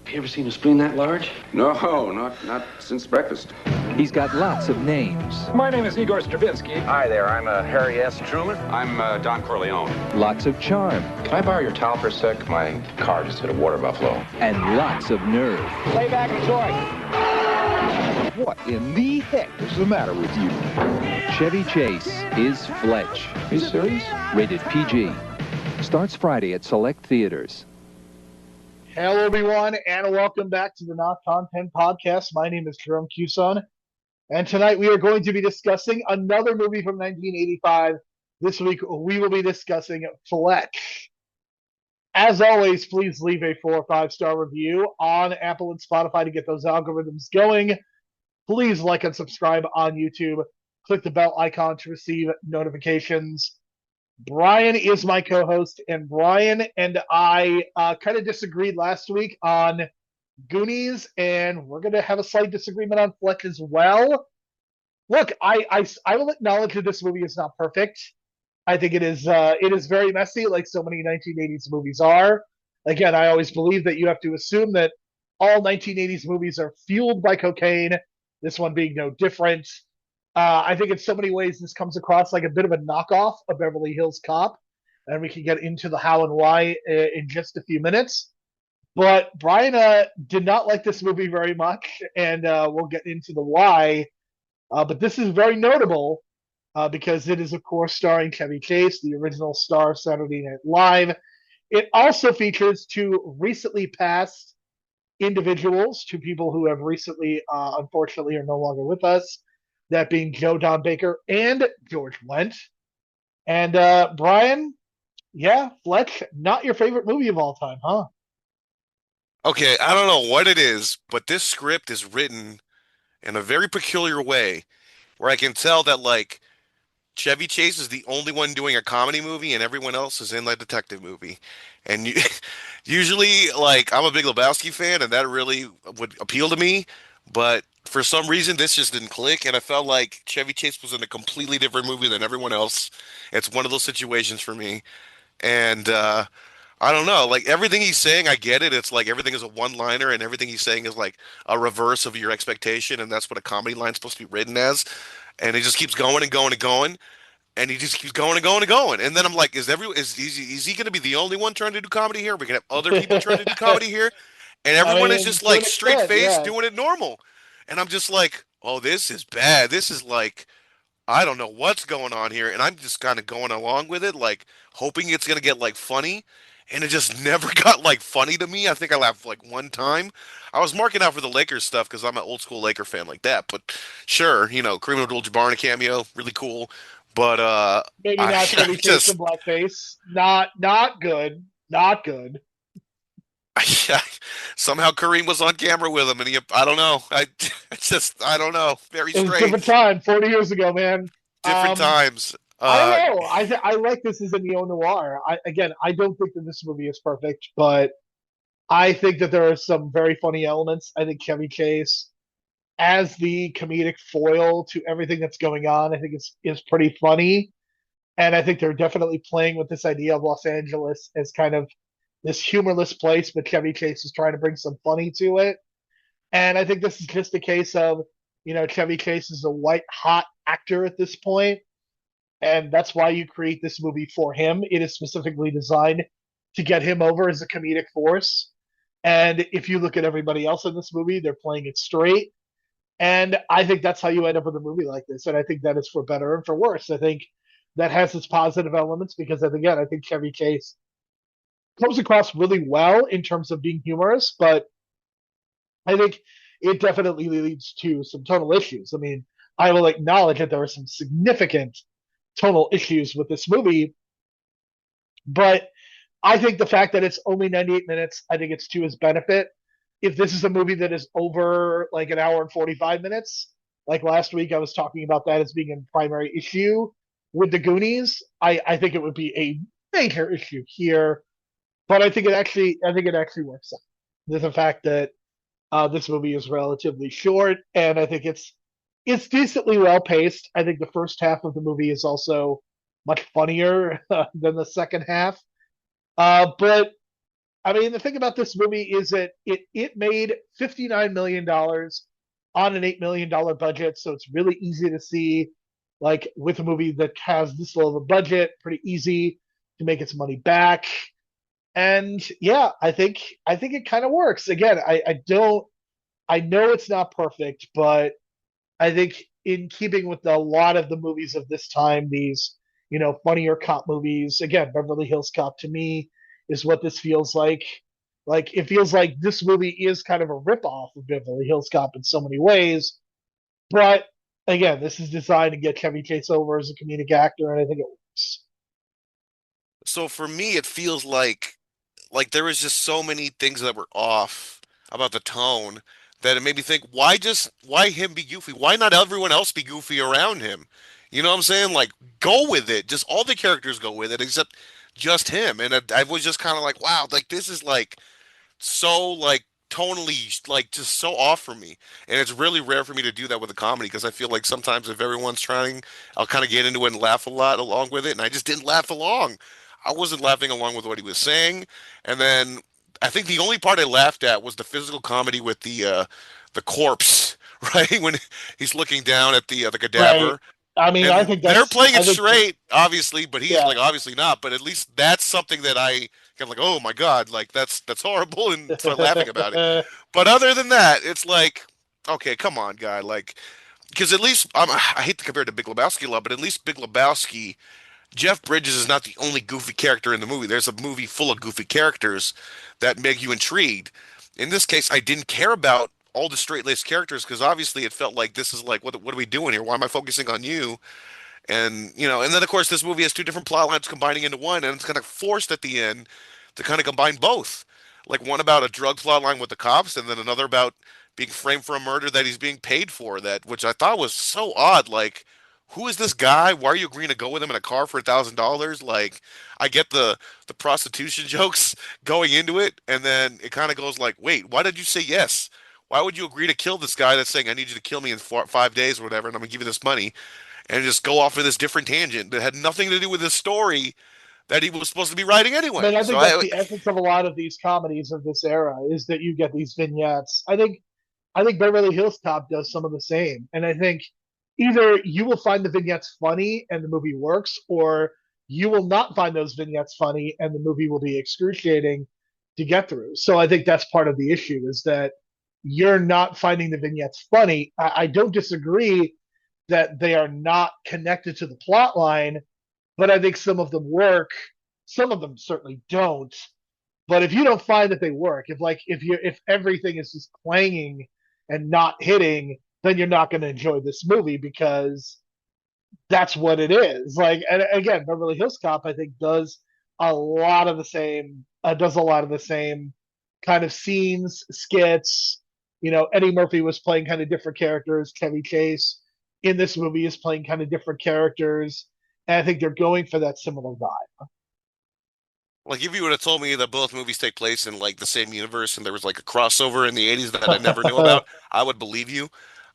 You ever seen a spleen that large? No, not since breakfast. He's got lots of names. My name is Igor Stravinsky. Hi there, I'm Harry S. Truman. I'm Don Corleone. Lots of charm. Can I borrow your towel for a sec? My car just hit a water buffalo. And lots of nerve. Lay back and enjoy. What in the heck is the matter with you? Chevy Chase is Fletch. Are you serious? Rated PG. Starts Friday at select theaters. Hello, everyone, and welcome back to the Not Content Podcast. My name is Jerome, and tonight we are going to be discussing another movie from 1985. This week we will be discussing Fletch. As always, please leave a 4 or 5-star review on Apple and Spotify to get those algorithms going. Please like and subscribe on YouTube. Click the bell icon to receive notifications. Brian is my co-host, and Brian and I kind of disagreed last week on Goonies, and we're going to have a slight disagreement on Fletch as well. Look, I will acknowledge that this movie is not perfect. I think it is very messy, like so many 1980s movies are. Again, I always believe that you have to assume that all 1980s movies are fueled by cocaine, this one being no different. I think in so many ways this comes across like a bit of a knockoff of Beverly Hills Cop, and we can get into the how and why in just a few minutes. But Brian did not like this movie very much, and we'll get into the why. But this is very notable because it is, of course, starring Chevy Chase, the original star of Saturday Night Live. It also features two recently passed individuals, two people who have recently, unfortunately, are no longer with us. That being Joe Don Baker and George Wendt. And Brian, yeah, Fletch, not your favorite movie of all time, huh? Okay, I don't know what it is, but this script is written in a very peculiar way where I can tell that, like, Chevy Chase is the only one doing a comedy movie and everyone else is in a detective movie. And usually, like, I'm a big Lebowski fan and that really would appeal to me, but for some reason, this just didn't click, and I felt like Chevy Chase was in a completely different movie than everyone else. It's one of those situations for me, and I don't know. Like, everything he's saying, I get it. It's like everything is a one-liner, and everything he's saying is like a reverse of your expectation, and that's what a comedy line's supposed to be written as. And he just keeps going and going and going, and he just keeps going and going and going. And then I'm like, is he going to be the only one trying to do comedy here? We're going to have other people trying to do comedy here, and everyone is just like straight face doing it normal. And I'm just like, oh, this is bad. This is like, I don't know what's going on here. And I'm just kind of going along with it, like hoping it's going to get like funny. And it just never got like funny to me. I think I laughed like one time. I was marking out for the Lakers stuff because I'm an old school Laker fan like that. But sure, you know, Kareem Abdul-Jabbar in a cameo, really cool. But maybe not Chevy Chase in blackface. Not good. Not good. Somehow Kareem was on camera with him, and I don't know. I don't know. Very strange. It was a different time, 40 years ago, man. Different times. I don't know. I like this as a neo-noir. I don't think that this movie is perfect, but I think that there are some very funny elements. I think Chevy Chase, as the comedic foil to everything that's going on, I think is pretty funny. And I think they're definitely playing with this idea of Los Angeles as kind of this humorless place, but Chevy Chase is trying to bring some funny to it. And I think this is just a case of, you know, Chevy Chase is a white hot actor at this point, and that's why you create this movie for him. It is specifically designed to get him over as a comedic force. And if you look at everybody else in this movie, they're playing it straight. And I think that's how you end up with a movie like this. And I think that is for better and for worse. I think that has its positive elements because, again, I think Chevy Chase comes across really well in terms of being humorous, but I think it definitely leads to some tonal issues. I mean, I will acknowledge that there are some significant tonal issues with this movie, but I think the fact that it's only 98 minutes, I think it's to his benefit. If this is a movie that is over like an hour and 45 minutes, like last week I was talking about that as being a primary issue with the Goonies, I think it would be a major issue here. But I think it actually works out. There's the fact that this movie is relatively short, and I think it's decently well paced. I think the first half of the movie is also much funnier than the second half. But I mean, the thing about this movie is that it made $59 million on an $8 million budget, so it's really easy to see, like with a movie that has this low of a budget, pretty easy to make its money back. And yeah, I think it kind of works. Again, I don't I know it's not perfect, but I think in keeping with a lot of the movies of this time, these funnier cop movies. Again, Beverly Hills Cop to me is what this feels like. Like it feels like this movie is kind of a ripoff of Beverly Hills Cop in so many ways. But again, this is designed to get Chevy Chase over as a comedic actor, and I think it works. So for me, it feels like there was just so many things that were off about the tone that it made me think, why him be goofy? Why not everyone else be goofy around him? You know what I'm saying? Like, go with it. Just all the characters go with it except just him. And I was just kind of like, wow, like this is like so like tonally like just so off for me. And it's really rare for me to do that with a comedy because I feel like sometimes if everyone's trying, I'll kind of get into it and laugh a lot along with it. And I just didn't laugh along. I wasn't laughing along with what he was saying. And then I think the only part I laughed at was the physical comedy with the corpse, right? When he's looking down at the Right. cadaver. I mean, I And think they're that's playing I it think straight, obviously, but he's yeah. like obviously not. But at least that's something that I kind of like, oh my God, like that's horrible, and start laughing about it. But other than that, it's like, okay, come on, guy, like, because at least I hate to compare it to Big Lebowski a lot, but at least Big Lebowski, Jeff Bridges is not the only goofy character in the movie. There's a movie full of goofy characters that make you intrigued. In this case, I didn't care about all the straight-laced characters because obviously it felt like this is like, what are we doing here? Why am I focusing on you? And and then of course this movie has two different plot lines combining into one, and it's kind of forced at the end to kind of combine both. Like one about a drug plot line with the cops, and then another about being framed for a murder that he's being paid for. That which I thought was so odd. Like, who is this guy? Why are you agreeing to go with him in a car for $1,000? Like, I get the prostitution jokes going into it, and then it kind of goes like, wait, why did you say yes? Why would you agree to kill this guy that's saying I need you to kill me in 5 days or whatever, and I'm gonna give you this money? And just go off of this different tangent that had nothing to do with the story that he was supposed to be writing I anyway. mean, I So think that's the essence of a lot of these comedies of this era is that you get these vignettes. I think Beverly Hills Cop does some of the same, and I think either you will find the vignettes funny and the movie works, or you will not find those vignettes funny and the movie will be excruciating to get through. So I think that's part of the issue is that you're not finding the vignettes funny. I don't disagree that they are not connected to the plot line, but I think some of them work. Some of them certainly don't. But if you don't find that they work, if everything is just clanging and not hitting, then you're not going to enjoy this movie because that's what it is. Like, and again, Beverly Hills Cop, I think, does a lot of the same kind of scenes, skits. Eddie Murphy was playing kind of different characters. Chevy Chase in this movie is playing kind of different characters, and I think they're going for that similar vibe. like if you would have told me that both movies take place in like the same universe and there was like a crossover in the 80s that I never knew about, I would believe you.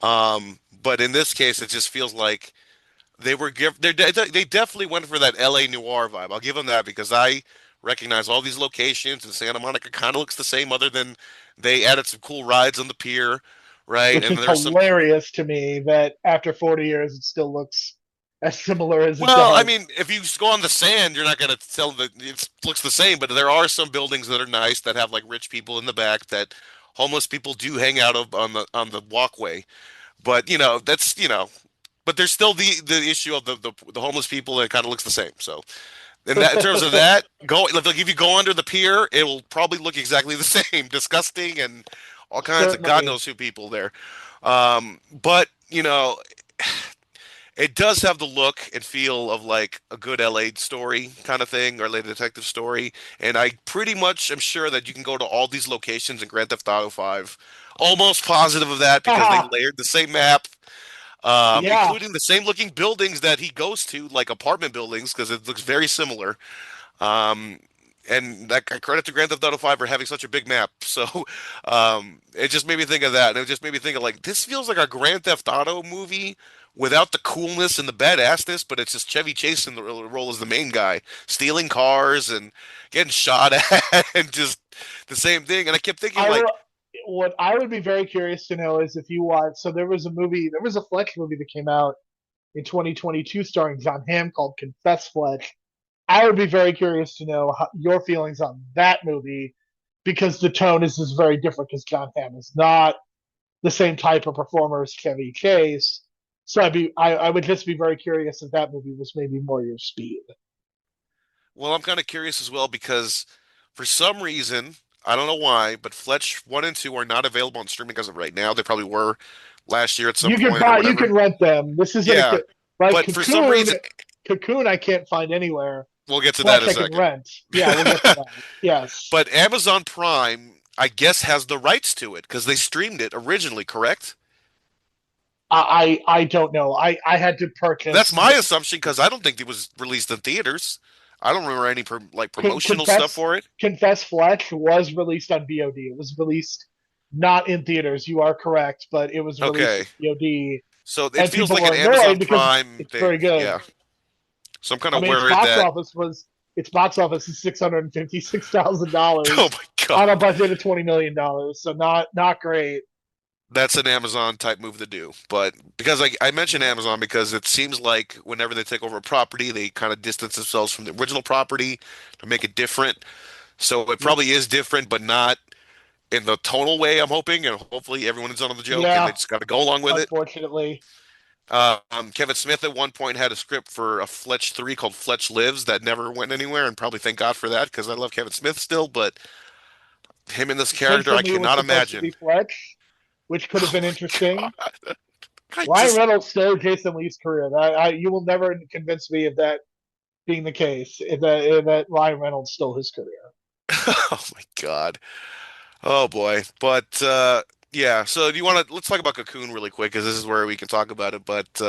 But in this case, it just feels like they definitely went for that LA noir vibe. I'll give them that because I recognize all these locations and Santa Monica kind of looks the same other than they added some cool rides on the pier, right? Which And is there's some hilarious to me that after 40 years it still looks as similar as it Well, I does. mean, if you just go on the sand, you're not going to tell that it looks the same, but there are some buildings that are nice that have like rich people in the back that homeless people do hang out of on the walkway. But that's but there's still the issue of the homeless people that kind of looks the same. So in terms of that, go like if you go under the pier, it will probably look exactly the same, disgusting and all kinds of God Certainly. knows who people there. But it does have the look and feel of like a good LA story kind of thing or LA detective story. And I pretty much am sure that you can go to all these locations in Grand Theft Auto 5. Almost positive of that because they layered the same map, Yeah. including the same looking buildings that he goes to, like apartment buildings, because it looks very similar. Um, and that I credit to Grand Theft Auto 5 for having such a big map. So it just made me think of that. And it just made me think of like, this feels like a Grand Theft Auto movie without the coolness and the badassness, but it's just Chevy Chase in the role as the main guy, stealing cars and getting shot at, and just the same thing. And I kept thinking, I like, will, what I would be very curious to know is if you watch. So there was a Fletch movie that came out in 2022 starring John Hamm called Confess Fletch. I would be very curious to know your feelings on that movie because the tone is just very different because John Hamm is not the same type of performer as Chevy Chase. So I would just be very curious if that movie was maybe more your speed. well, I'm kind of curious as well because for some reason, I don't know why, but Fletch 1 and 2 are not available on streaming as of right now. They probably were last year at some point or You can whatever. rent them. This isn't Yeah, like but for some reason, Cocoon. I can't find anywhere. we'll get to that in Fletch a I can second. rent. Yeah, we'll get to that. Yes. But Amazon Prime, I guess, has the rights to it because they streamed it originally, correct? I don't know. I had to That's purchase my assumption because I don't think it was released in theaters. I don't remember any promotional stuff Confess for it. Confess Fletch was released on VOD. It was released not in theaters. You are correct, but it was released Okay, on VOD, so it and feels people like an were annoyed Amazon because Prime it's very thing. good. Yeah, so I'm kind I of mean, worried that. its box office is Oh $656,000 my God, on a budget of $20 million. So not great. that's an Amazon type move to do. But because I mention Amazon because it seems like whenever they take over a property, they kind of distance themselves from the original property to make it different. So it Yep. probably is different, but not in the tonal way I'm hoping, and hopefully everyone is on the joke and they Yeah, just got to go along with it. unfortunately. Kevin Smith at one point had a script for a Fletch 3 called Fletch Lives that never went anywhere, and probably thank God for that because I love Kevin Smith still, but him in this character, I Jason Lee was cannot supposed to be imagine. Fletch, which could have Oh been my interesting. God. I Ryan just, Reynolds stole Jason Lee's career. You will never convince me of that being the case. If that Ryan Reynolds stole his career. oh my God. Oh boy. But yeah, so do you want to let's talk about Cocoon really quick because this is where we can talk about it. But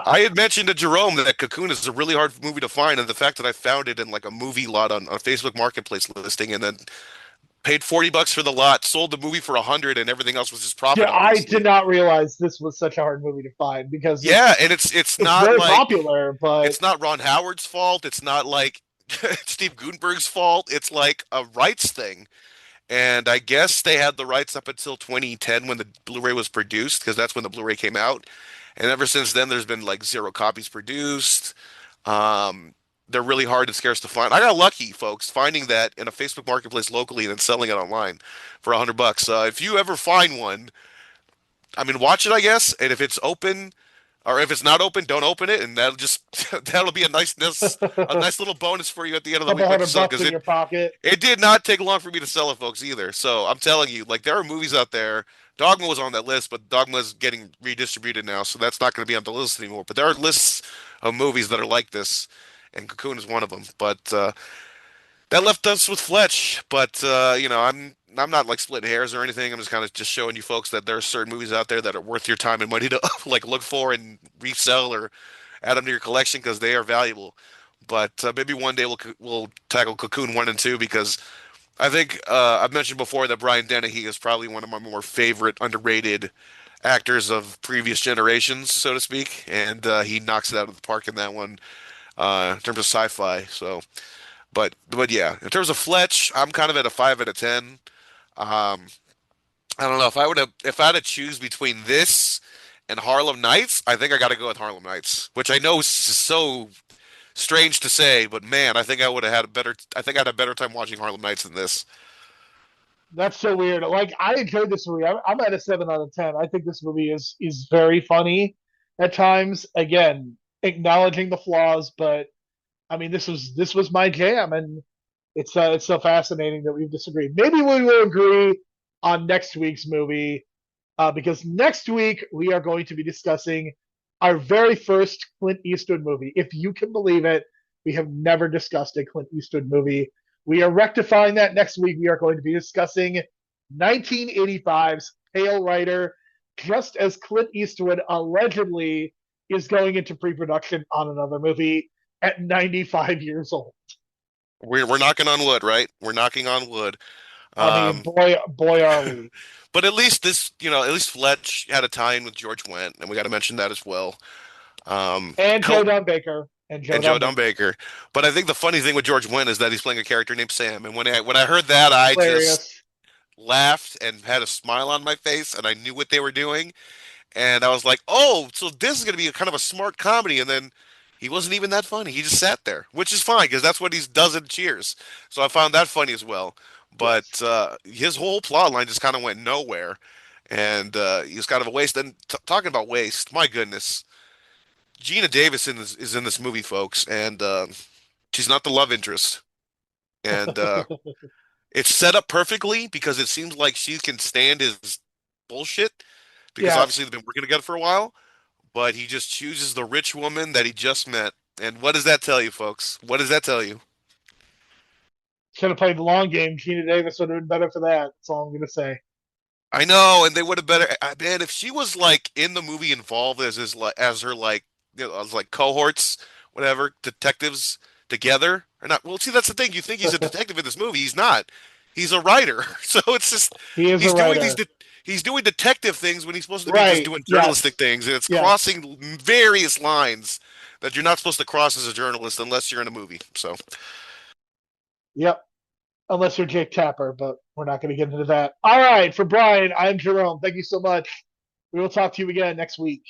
I had mentioned to Jerome that Cocoon is a really hard movie to find, and the fact that I found it in like a movie lot on a Facebook Marketplace listing, and then paid $40 for the lot, sold the movie for 100, and everything else was just Yeah, profit, I did obviously. not realize this was such a hard movie to find because Yeah, and it's it's not very like popular, but it's not Ron Howard's fault. It's not like Steve Gutenberg's fault. It's like a rights thing. And I guess they had the rights up until 2010 when the Blu-ray was produced, because that's when the Blu-ray came out. And ever since then, there's been like zero copies produced. They're really hard and scarce to find. I got lucky, folks, finding that in a Facebook Marketplace locally and then selling it online for $100. If you ever find one, I mean, watch it, I guess. And if it's open, or if it's not open, don't open it, and that'll just that'll be a a nice little bonus for you at the end of the couple week when you hundred sell it, bucks because in your pocket. it did not take long for me to sell it, folks, either. So I'm telling you, like there are movies out there. Dogma was on that list, but Dogma's getting redistributed now, so that's not going to be on the list anymore. But there are lists of movies that are like this, and Cocoon is one of them. But that left us with Fletch. But I'm not like splitting hairs or anything. I'm just kind of just showing you folks that there are certain movies out there that are worth your time and money to like look for and resell or add them to your collection because they are valuable. But maybe one day we'll tackle Cocoon 1 and 2 because I think I've mentioned before that Brian Dennehy is probably one of my more favorite underrated actors of previous generations, so to speak, and he knocks it out of the park in that one in terms of sci-fi. So, but yeah, in terms of Fletch, I'm kind of at a 5 out of 10. Um, I don't know if I had to choose between this and Harlem Nights, I think I got to go with Harlem Nights, which I know is so strange to say, but man, I think I would have had a better. I think I had a better time watching Harlem Nights than this. That's so weird. Like I enjoyed this movie. I'm at a 7 out of 10. I think this movie is very funny at times. Again, acknowledging the flaws, but I mean this was my jam, and it's so fascinating that we've disagreed. Maybe we will agree on next week's movie because next week we are going to be discussing our very first Clint Eastwood movie. If you can believe it, we have never discussed a Clint Eastwood movie. We are rectifying that next week. We are going to be discussing 1985's Pale Rider, just as Clint Eastwood allegedly is going into pre production on another movie at 95 years old. We're knocking on wood, right? We're knocking on wood. I mean, boy, are we. But at least at least Fletch had a tie-in with George Wendt, and we got to mention that as well. And Co- Joe Don Baker. And Joe and Joe Don Don Baker. Baker. But I think the funny thing with George Wendt is that he's playing a character named Sam, and when I heard that, I just Hilarious. laughed and had a smile on my face, and I knew what they were doing. And I was like, oh, so this is going to be a kind of a smart comedy. And then he wasn't even that funny. He just sat there, which is fine because that's what he does in Cheers. So I found that funny as well. But Yes. his whole plot line just kind of went nowhere. And he was kind of a waste. And talking about waste, my goodness. Gina Davis is in this movie, folks. And she's not the love interest. And it's set up perfectly because it seems like she can stand his bullshit because obviously Yes. they've been working together for a while, but he just chooses the rich woman that he just met. And what does that tell you, folks? What does that tell you? Should have played the long game. Gina Davis would have been better for that. That's all I'm going to say. I know, and they would have better. Man, if she was like in the movie involved as her like as like cohorts, whatever detectives together or not. Well, see, that's the thing. You think he's a detective in this movie? He's not. He's a writer. So it's just He is a he's doing these writer. he's doing detective things when he's supposed to be just Right. doing journalistic Yes. things, and it's Yes. crossing various lines that you're not supposed to cross as a journalist unless you're in a movie. So Yep. Unless you're Jake Tapper, but we're not going to get into that. All right. For Brian, I'm Jerome. Thank you so much. We will talk to you again next week.